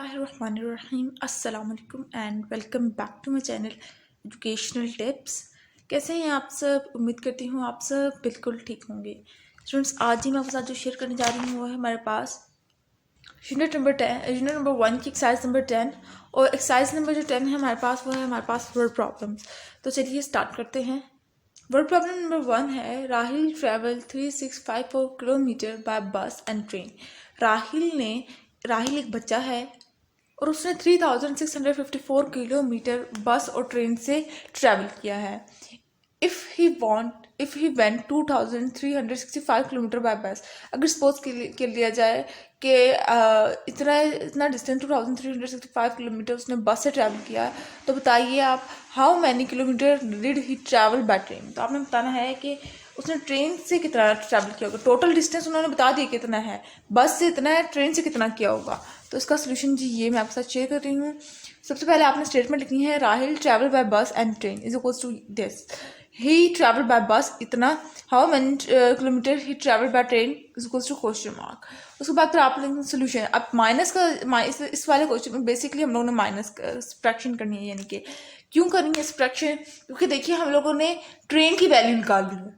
बिस्मिल्लाहिर्रहमानिर्रहीम अस्सलाम वालेकुम and welcome back to my channel educational tips. कैसे हैं आप सब? उम्मीद करती हूँ आप सब बिल्कुल ठीक होंगे। स्टूडेंट्स, आज ही मैं आपके साथ जो शेयर करने जा रही हूँ वो है हमारे पास यूनिट नंबर 1 की एक्सरसाइज नंबर 10। और एक्सरसाइज नंबर जो 10 है हमारे पास वो है हमारे पास वर्ड प्रॉब्लम्स। तो चलिए स्टार्ट करते हैं। वर्ड प्रॉब्लम नंबर 1 है Rahil travel 3654 kilometre bye bus and train. Rahil एक बच्चा है और उसने 3654 किलोमीटर बस और ट्रेन से ट्रैवल किया है। If he went 2365 kilometre bye बस। अगर सपोज के लिया जाए कि इतना डिस्टेंस 2365 किलोमीटर उसने बस से ट्रैवल किया है, तो बताइए आप how many kilometre did he travel by train. तो आपने बताना है कि उसने ट्रेन से कितना ट्रैवल किया होगा। टोटल डिस्टेंस उन्होंने बता दिया कितना है, बस से इतना है, ट्रेन से कितना किया होगा। तो इसका सोल्यूशन जी ये मैं आपके साथ शेयर कर रही हूँ। सबसे पहले आपने स्टेटमेंट लिखनी है Rahil travel by bus and train is equals to this. He travel by bus इतना, how many kilometre he travel by train is equals to question mark. उसके बाद फिर आप लिखेंगे सोल्यूशन। अब माइनस का इस वाले क्वेश्चन में बेसिकली हम लोगों ने माइनस सब्ट्रैक्शन करनी है, यानी कि क्यों करनी है सब्ट्रैक्शन? क्योंकि देखिए हम लोगों ने ट्रेन की वैल्यू निकाल ली है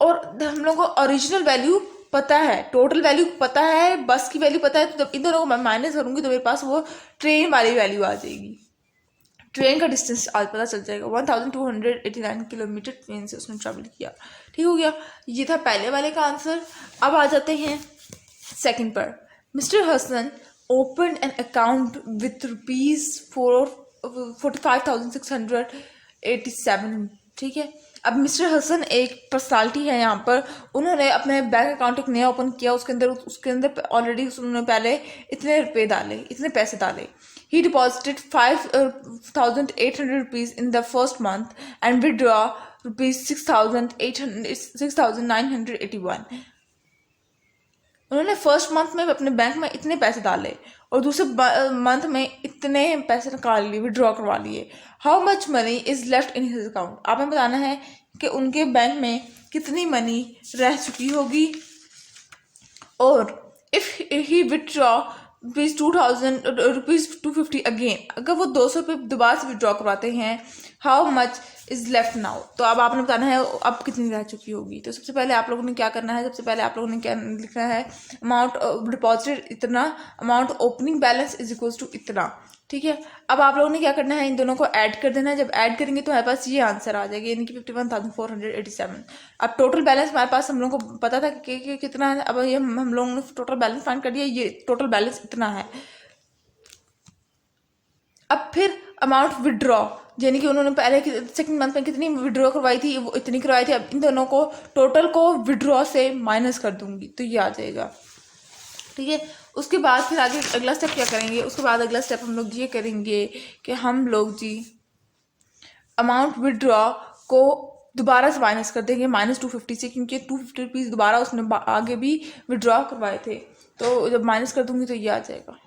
और हम लोगों को ओरिजिनल वैल्यू पता है, टोटल वैल्यू पता है, बस की वैल्यू पता है। तो जब इन दोनों को मैं माइनस करूंगी तो मेरे पास वो ट्रेन वाली वैल्यू आ जाएगी। ट्रेन का डिस्टेंस आज पता चल जाएगा। 1289 किलोमीटर ट्रेन से उसने ट्रैवल किया। ठीक हो गया, ये था पहले वाले का आंसर। अब आ जाते हैं सेकंड पर। Mister Hasan open an account with ₹45,687। ठीक है, अब मिस्टर हसन एक पर्सनालिटी है यहाँ पर। उन्होंने अपने बैंक अकाउंट एक नया ओपन किया, उसके अंदर ऑलरेडी उन्होंने पहले इतने रुपए डाले, इतने पैसे डाले। He deposited 5,800 rupees in the first month and withdraw rupees 6,981। उन्होंने फर्स्ट मंथ में अपने बैंक में इतने पैसे डाले और दूसरे मंथ में इतने पैसे निकाल लिए, विड्रॉ करवा लिए। How much money is left in his account. आपने बताना है कि उनके बैंक में कितनी मनी रह चुकी होगी। और इफ ही विड्रॉ ₹250 अगेन, अगर वो 200 रुपये दोबारा से विड्रॉ करवाते हैं, how much is left now. तो अब आपने बताना है अब कितनी रह चुकी होगी। तो सबसे पहले आप लोगों ने क्या करना है, सबसे पहले आप लोगों ने क्या लिखना है, अमाउंट डिपॉजिटेड इतना, amount opening balance is equals to इतना। ठीक है, अब आप लोगों ने क्या करना है, इन दोनों को ऐड कर देना है। जब ऐड करेंगे तो हमारे पास ये आंसर आ जाएगा, यानी कि 51,487। अब टोटल बैलेंस हमारे पास हम लोगों को पता था कि कितना है। अब ये हम लोगों ने टोटल बैलेंस फाइंड कर दिया, ये टोटल बैलेंस इतना है। अब फिर अमाउंट विड्रॉ, यानी कि उन्होंने पहले सेकंड मंथ में कितनी विड्रॉ करवाई थी, वो इतनी करवाई थी। अब इन दोनों को टोटल को विड्रॉ से माइनस कर दूंगी तो ये आ जाएगा। ठीक है, उसके बाद फिर आगे अगला स्टेप क्या करेंगे, उसके बाद अगला स्टेप हम लोग ये करेंगे कि हम लोग जी अमाउंट विड्रॉ को दोबारा से माइनस कर देंगे -250 से, क्योंकि 250 रुपीज़ दोबारा उसने आगे भी विड्रॉ करवाए थे। तो जब माइनस कर दूंगी तो ये आ जाएगा।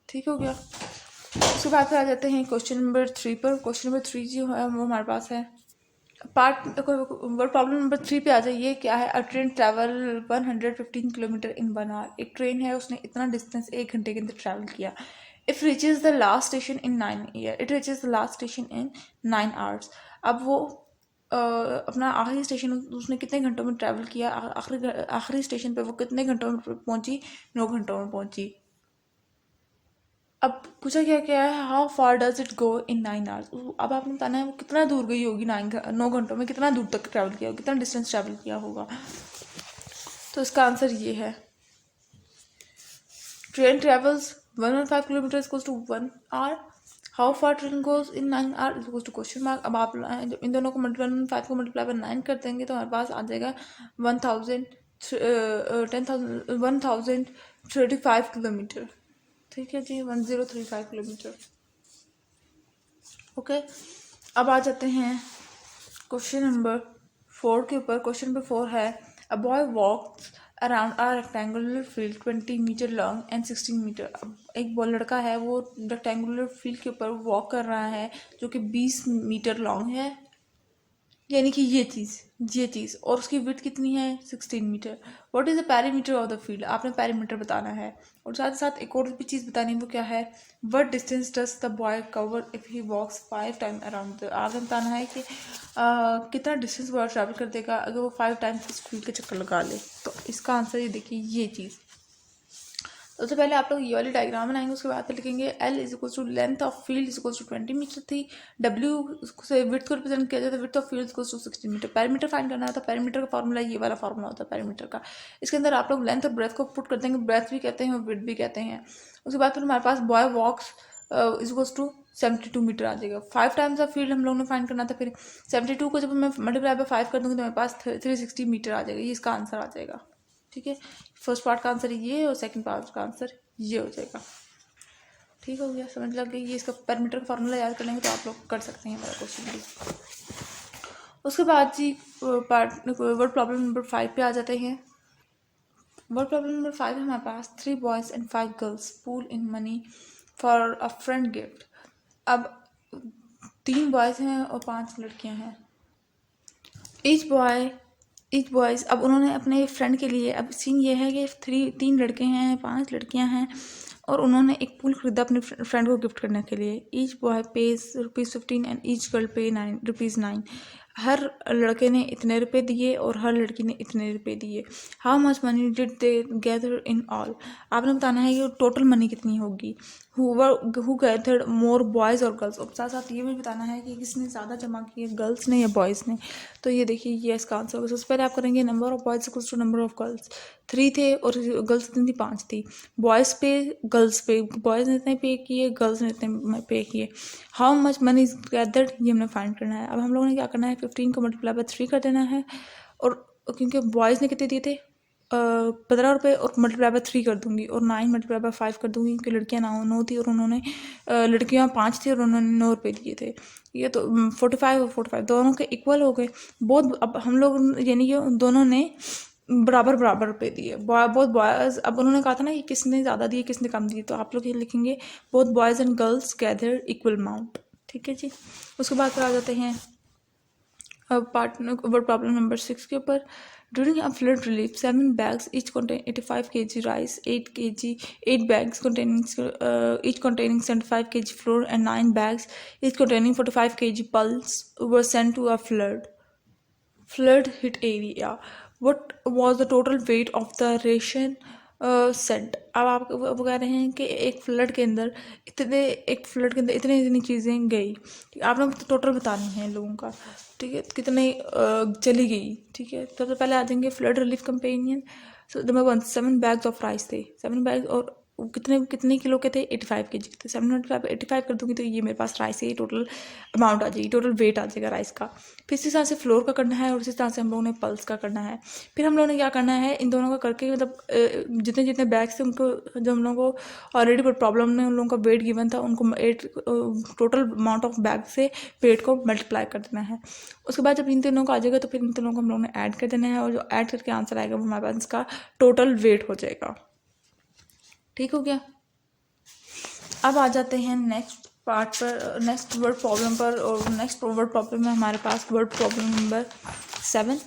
ठीक हो गया, उसके बाद फिर आ जाते हैं क्वेश्चन नंबर 3 पर। क्वेश्चन नंबर 3 जो है वो हमारे पास है पार्ट वर्ड प्रॉब्लम नंबर 3 पे आ जाइए। क्या है, a train travel 115 kilometre in 1 hour. एक ट्रेन है, उसने इतना डिस्टेंस 1 घंटे के अंदर ट्रैवल किया। If reaches the last station in 9 year, it reaches the last station in 9 hours. अब वो अपना आखिरी स्टेशन उसने कितने घंटों में ट्रैवल किया, आखिरी स्टेशन पे वो कितने घंटों में पहुंची, 9 घंटों में पहुंची। अब पूछा क्या क्या है, how far does it go in 9 hours. अब आपने बताना है वो कितना दूर गई होगी, 9 घंटों में कितना दूर तक ट्रैवल किया होगा, कितना डिस्टेंस ट्रैवल किया होगा। तो इसका आंसर ये है, train travels 115 kilometre equals to 1 hour. How far train goes in 9 hour equals to question mark. अब आप जब इन दोनों को 115 को मल्टीप्लाई बाय 9 कर देंगे तो हमारे पास आ जाएगा 1035 किलोमीटर। ठीक है जी, 1035 किलोमीटर। ओके, अब आ जाते हैं क्वेश्चन नंबर 4 के ऊपर। क्वेश्चन नंबर 4 है, a boy walks around a rectangular field 20 metre long and 16 metre. अब एक लड़का है, वो रेक्टेंगुलर फील्ड के ऊपर वॉक कर रहा है जो कि 20 मीटर लॉन्ग है, यानी कि ये चीज़ और उसकी विड्थ कितनी है 16 metre. What is the perimeter of the field, आपने पेरीमीटर बताना है। और साथ ही साथ एक और भी चीज़ बतानी है, वो क्या है, what distance does the boy cover if he walks 5 time around the, आपने बताना है कि कितना डिस्टेंस बॉय ट्रैवल कर देगा अगर वो 5 टाइम्स इस फील्ड के चक्कर लगा ले। तो इसका आंसर ये देखिए ये चीज़। सबसे पहले आप लोग ये वाली डायग्राम बनाएंगे, उसके बाद लिखेंगे L is equal to length of field is equal to 20 metre थी, W से विड्थ को रिप्रेजेंट किया जाता है, width of field is equal to 16 metre. Perimeter find करना है तो पेरीमीटर का फॉर्मूला ये वाला फॉर्मूला होता है पेरीमीटर का। इसके अंदर आप लोग लेंथ और ब्रेथ को पुट कर देंगे, ब्रेथ भी कहते हैं और विड्थ भी कहते हैं। उसके बाद फिर हमारे पास boy walks is equal to 72 meter आ जाएगा। 5 टाइम्स ऑफ फील्ड हम लोगों ने फाइंड करना था, फिर 72 को जब मैं मल्टीप्लाई बाय 5 कर दूँगी तो मेरे पास 360 मीटर आ जाएगा। ये इसका आंसर आ जाएगा। ठीक है, फर्स्ट पार्ट का आंसर ये और सेकंड पार्ट का आंसर ये हो जाएगा। ठीक हो गया, समझ लग गई। ये इसका पेरीमीटर का फॉर्मूला याद कर लेंगे तो आप लोग कर सकते हैं मेरा क्वेश्चन भी। उसके बाद जी वर्ड प्रॉब्लम नंबर 5 पे आ जाते हैं। वर्ड प्रॉब्लम नंबर 5 है हमारे पास 3 boys and 5 girls pool in money for a friend gift. अब 3 बॉयज़ हैं और 5 लड़कियां हैं। ईच बॉयज़ अब उन्होंने अपने फ्रेंड के लिए, अब सीन ये है कि 3 लड़के हैं 5 लड़कियां हैं और उन्होंने एक पूल खरीदा अपने फ्रेंड को गिफ्ट करने के लिए। Each boy page ₹15 and each girl पे ₹9। हर लड़के ने इतने रुपए दिए और हर लड़की ने इतने रुपए दिए। How much money did they gather in all, आपने बताना है कि टोटल मनी कितनी होगी। हु गैदर्ड मोर बॉयज़ और गर्ल्स, और साथ साथ ये भी बताना है कि किसने ज़्यादा जमा किए, गर्ल्स ने या बॉयज़ ने। तो ये देखिए ये इसका आंसर होगा। सबसे पहले आप करेंगे number of boys equals to number of girls. 3 थे और गर्ल्स कितनी थी 5 थी। बॉयज़ पे गर्ल्स पे, बॉयज़ ने इतने पे किए गर्ल्स ने इतने पे किए। How much money is gathered, ये हमने फाइंड करना है। अब हम लोगों ने क्या करना है 15 को मल्टीप्लाई बाय 3 कर देना है और क्योंकि बॉयज़ ने कितने दिए थे 15 रुपये और मल्टीप्लाई बाय 3 कर दूंगी और 9 मल्टीप्लाई बाय 5 कर दूंगी क्योंकि लड़कियां 9 थी और उन्होंने लड़कियां 5 थी और उन्होंने 9 रुपये दिए थे। ये तो 45 और 45 दोनों के इक्वल हो गए बहुत। अब हम लोग यानी कि दोनों ने बराबर बराबर रुपये दिए। बोथ बॉयज़, अब उन्होंने कहा था ना कि किसने ज़्यादा दिए किसने कम दिए, तो आप लोग ये लिखेंगे both boys and girls gather equal amount. ठीक है जी। उसके बाद फिर आ जाते हैं वर्ड प्रॉब्लम नंबर 6 के ऊपर। During a flood relief, 7 bags each contain 85 kg rice, 8 bags containing each containing 75 kg flour, and 9 bags each containing 45 kg pulse were sent to a flood hit area. What was the total weight of the ration sent? अब आप वो कह रहे हैं कि एक flood के अंदर इतनी चीज़ें गई। आप लोग टोटल बतानी है लोगों का। ठीक है, कितने चली गई। ठीक है, सबसे पहले आ जाएंगे flood relief companion. Number 1 7 bags of rice थे। 7 बैग और कितने किलो के थे 85 kg के थे। 785 कर दूंगी तो ये मेरे पास राइस है, टोटल अमाउंट आ जाएगी, टोटल वेट आ जाएगा राइस का। फिर इसी तरह से फ्लोर का करना है और इसी तरह से हम लोगों ने पल्स का करना है। फिर हम लोगों ने क्या करना है इन दोनों का करके, मतलब जितने जितने बैग्स थे उनको, जो हम लोगों को ऑलरेडी प्रॉब्लम ने उन लोगों का वेट गिवन था, उनको टोटल अमाउंट ऑफ बैग से वेट को मल्टीप्लाई कर देना है। उसके बाद जब इन तीनों का आ जाएगा तो फिर इन तीनों को हम लोगों ने ऐड कर देना है और जो ऐड करके आंसर आएगा वो हमारे पास इसका टोटल वेट हो जाएगा। ठीक हो गया। अब आ जाते हैं नेक्स्ट पार्ट पर, नेक्स्ट वर्ड प्रॉब्लम पर। और नेक्स्ट वर्ड प्रॉब्लम है हमारे पास word problem number 7।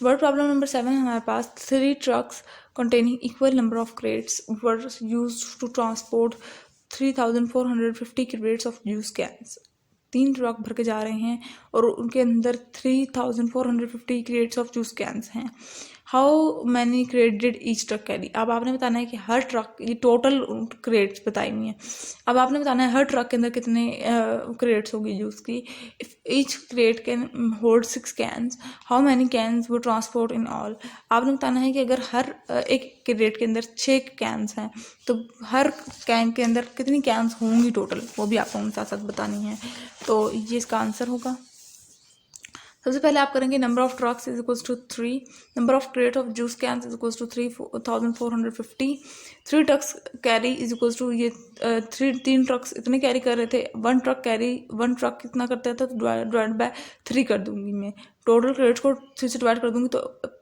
Word problem number 7 है हमारे पास 3 trucks containing equal number of crates were used to transport 3450 crates of juice cans। 3 truck भर के जा रहे हैं और उनके अंदर 3450 क्रेट्स ऑफ जूस कैंस हैं। How many crate did each truck carry, अब आपने बताना है कि हर ट्रक, ये टोटल क्रेट्स बताई हुई हैं। अब आपने बताना है हर ट्रक के अंदर कितने क्रेट्स होगी जूस की। If each crate can hold 6 cans, how many cans वो ट्रांसपोर्ट इन ऑल। आपने बताना है कि अगर हर एक क्रेट के अंदर 6 कैंस हैं तो हर कैन के अंदर कितनी कैंस होंगी टोटल, वो भी आपको उनके साथ साथ बतानी है। तो ये इसका आंसर होगा। सबसे पहले आप करेंगे number of trucks is equals to 3, number of crate of juice cans is equals to 3450। 3 trucks carry is equals to ये 3 ट्रक्स इतने कैरी कर रहे थे। 1 ट्रक कितना करता था तो डिवाइड बाय 3 कर दूंगी मैं। टोटल क्रेडिट्स को 3 से डिवाइड कर दूंगी तो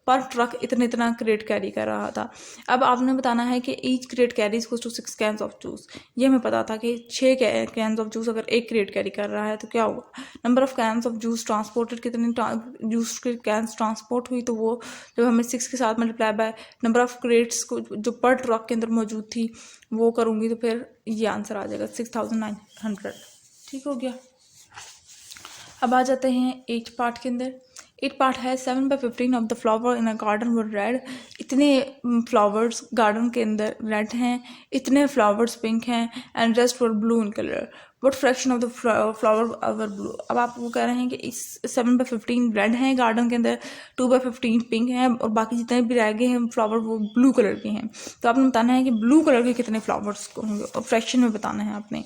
पर ट्रक इतना क्रेट कैरी कर रहा था। अब आपने बताना है कि each crate carries equals to 6 cans of juice. ये हमें पता था कि 6 कैंस ऑफ जूस अगर एक क्रेट कैरी कर रहा है तो क्या होगा, number of cans of juice transported, कितने जूस के कैंस ट्रांसपोर्ट हुई, तो वो जब हमें 6 के साथ multiply by number of crates को जो पर ट्रक के अंदर मौजूद थी वो करूँगी तो फिर ये आंसर आ जाएगा 6900। ठीक हो गया। अब आ जाते हैं 8 पार्ट के अंदर। 8 पार्ट है 7/15 of the flower in a garden were red. इतने फ्लावर्स गार्डन के अंदर रेड हैं, इतने फ्लावर्स पिंक हैं and rest were blue in colour. What fraction of the flower were blue. अब आप वो कह रहे हैं कि इस 7/15 रेड हैं गार्डन के अंदर, 2/15 पिंक हैं और बाकी जितने भी रह गए हैं फ्लावर वो ब्लू कलर के हैं। तो आपने बताना है कि ब्लू कलर के कितने फ्लावर्स होंगे और फ्रैक्शन में बताना है आपने।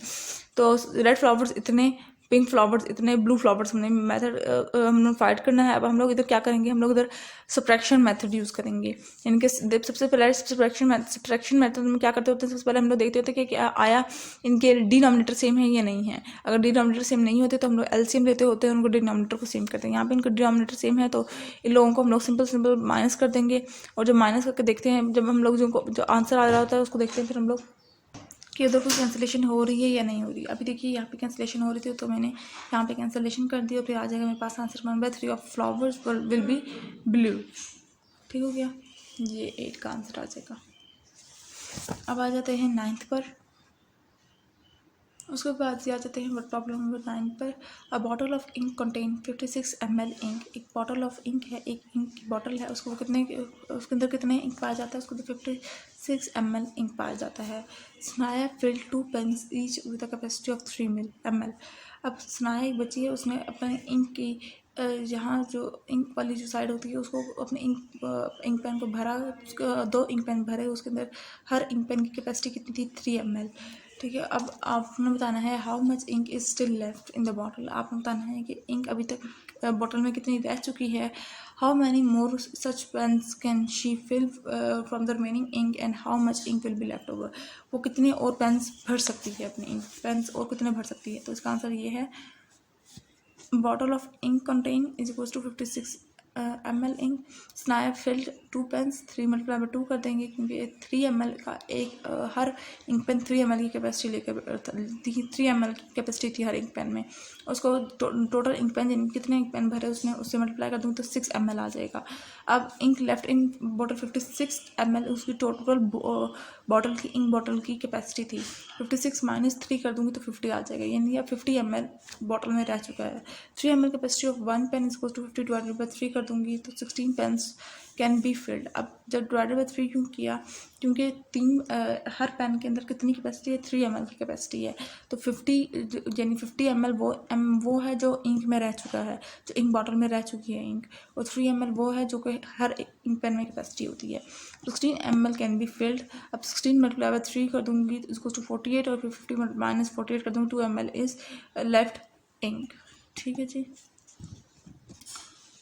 तो रेड फ्लावर्स इतने, पिंक फ्लावर्स इतने, ब्लू फ्लावर्स हमने मेथड हम लोग फाइट करना है। अब हम लोग इधर क्या करेंगे, हम लोग इधर सब्ट्रैक्शन मेथड यूज़ करेंगे। इनके सबसे पहले सब्ट्रैक्शन मेथड में क्या करते होते हैं, सबसे पहले हम लोग देखते होते हैं कि क्या आया इनके डिनोमिनेटर सेम है या नहीं है। अगर डिनोमिनेटर सेम नहीं होते तो हम लोग एलसीएम लेते होते हैं, उनको डिनोमिनेटर को सेम करते हैं। यहाँ पे इनका डिनोमिनेटर सेम है तो इन लोगों को हम लोग सिंपल माइनस कर देंगे और जब माइनस करके देखते हैं, जब हम लोग जो आंसर आ रहा होता है उसको देखते हैं फिर हम लोग कि उधर कोई कैंसिलेशन हो रही है या नहीं हो रही। अभी देखिए यहाँ पे कैंसिलेशन हो रही थी तो मैंने यहाँ पे कैंसिलेशन कर दिया और फिर आ जाएगा मेरे पास answer 1/3 of flowers will be blue. ठीक हो गया, ये 8 का आंसर आ जाएगा। अब आ जाते हैं 9th पर। उसके बाद आ जाते हैं प्रॉब्लम नंबर 9 पर। A bottle of ink contain 56 ml ink. एक बॉटल ऑफ इंक है, एक इंक की बॉटल है, उसको उसके अंदर कितने इंक पाया जाता है, उसको 56 ml इंक पाया जाता है। Snaya fill 2 pens each with the capacity of 3 ml। अब स्नाया एक बच्ची है, उसने अपने इंक की यहाँ जो इंक वाली जो साइड होती है उसको अपने इंक पेन को भरा, 2 इंक पेन भरे, उसके अंदर हर इंक पेन की कैपेसिटी कितनी थी, 3 ml। ठीक है। अब आपने बताना है how much ink is still left in the bottle. आपने बताना है कि इंक अभी तक बॉटल में कितनी रह चुकी है। How many more such pens can she fill from the remaining ink and how much ink will be left over. वो कितने और पेन्स भर सकती है, अपने इंक पेन्स और कितने भर सकती है। तो इसका आंसर ये है bottle of ink content is equals to 56 ml ink. Snaya filled 2 pens, 3 × 2 कर देंगे क्योंकि 3 ml का एक हर इंक पेन 3 ml की कैपेसिटी लेकर 3 ml की कैपेसिटी थी हर इंक पेन में। उसको टोटल इंक पेन कितने इंक पेन भरे उससे मल्टीप्लाई कर दूँ तो 6 ml आ जाएगा। अब ink left in bottle 56 ml, उसकी टोटल बॉटल की इंक बॉटल की कैपेसिटी थी 56 - 3 कर दूँगी तो 50 आ जाएगा, यानी अब 50 ml बॉटल में रह चुका है। 3 ml capacity of 1 pen is equal to 50 divided by 3 कर दूँगी तो 16 पेन्स कैन बी फिल्ड। अब जब डिवाइडेड बाई 3 क्यों किया, क्योंकि हर पेन के अंदर कितनी कैपेसिटी है, 3 ml की कैपेसिटी है। तो 50 यानी 50 ml वो है जो इंक में रह चुका है, जो इंक बॉटल में रह चुकी है इंक, और 3 ml वो है जो कि हर इंक पेन में कैपेसिटी होती है। 16 ml कैन बी फिल्ड। अब 16 × 3 कर दूँगी तो इसको टू 48 और फिर 50 - 48 कर दूँगी 2 ml इज लेफ्ट इंक। ठीक है जी,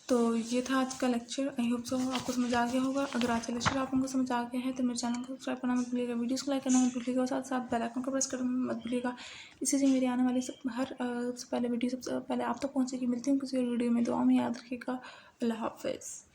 तो ये था आज का लेक्चर। आई होप सो आपको समझ आ गया होगा। अगर आज का लेक्चर आप लोगों को समझ आ गया है तो मेरे चैनल को सब्सक्राइब करना मत भूलिएगा, वीडियोस को लाइक करना मत भूलिएगा और साथ साथ बेल आइकन को प्रेस करना मत भूलिएगा। इससे मेरे आने वाली सबसे पहले वीडियो सबसे पहले आप तक पहुँचेगी। मिलती हूँ किसी और वीडियो में, दुआ में याद रखिएगा। अल्लाह हाफिज़।